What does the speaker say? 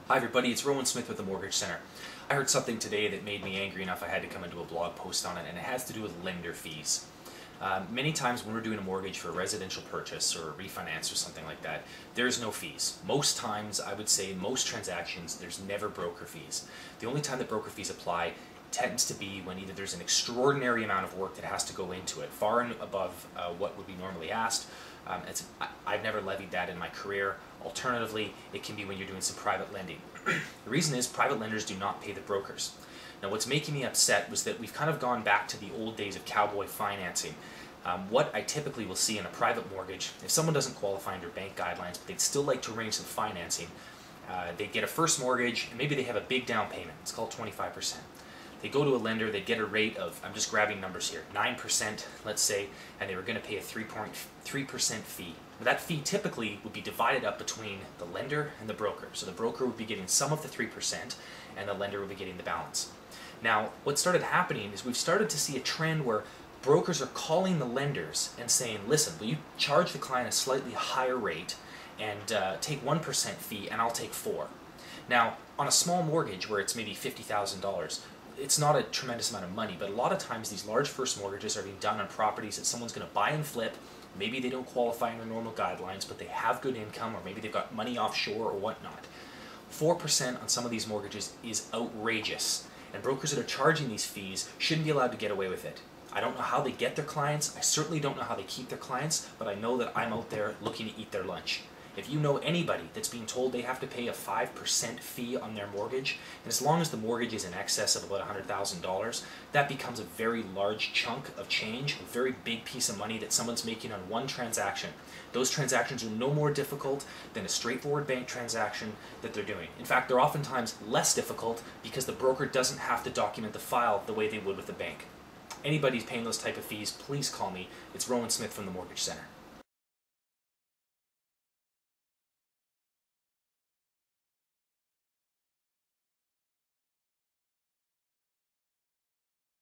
Hi everybody, it's Rowan Smith with the Mortgage Center. I heard something today that made me angry enough I had to come into a blog post on it, and it has to do with lender fees. Many times when we're doing a mortgage for a residential purchase or a refinance or something like that, there's no fees. Most times, I would say most transactions, there's never broker fees. The only time that broker fees apply tends to be when either there's an extraordinary amount of work that has to go into it, far and above what would be normally asked. I've never levied that in my career. Alternatively, it can be when you're doing some private lending. The reason is private lenders do not pay the brokers. Now what's making me upset was that we've kind of gone back to the old days of cowboy financing. What I typically will see in a private mortgage, if someone doesn't qualify under bank guidelines, but they'd still like to arrange some financing, they get a first mortgage, and maybe they have a big down payment. It's called 25%. They go to a lender, they get a rate of, I'm just grabbing numbers here, 9%, let's say, and they were going to pay a 3.3% fee. That fee typically would be divided up between the lender and the broker. So the broker would be getting some of the 3%, and the lender would be getting the balance. Now, what started happening is we've started to see a trend where brokers are calling the lenders and saying, listen, will you charge the client a slightly higher rate and take 1% fee, and I'll take 4%. Now, on a small mortgage where it's maybe $50,000, it's not a tremendous amount of money, but a lot of times these large first mortgages are being done on properties that someone's going to buy and flip. Maybe they don't qualify under normal guidelines, but they have good income, or maybe they've got money offshore or whatnot. 4% on some of these mortgages is outrageous, and brokers that are charging these fees shouldn't be allowed to get away with it. I don't know how they get their clients. I certainly don't know how they keep their clients, but I know that I'm out there looking to eat their lunch. If you know anybody that's being told they have to pay a 5% fee on their mortgage, and as long as the mortgage is in excess of about $100,000, that becomes a very large chunk of change, a very big piece of money that someone's making on one transaction. Those transactions are no more difficult than a straightforward bank transaction that they're doing. In fact, they're oftentimes less difficult because the broker doesn't have to document the file the way they would with the bank. Anybody's paying those type of fees, please call me. It's Rowan Smith from the Mortgage Center.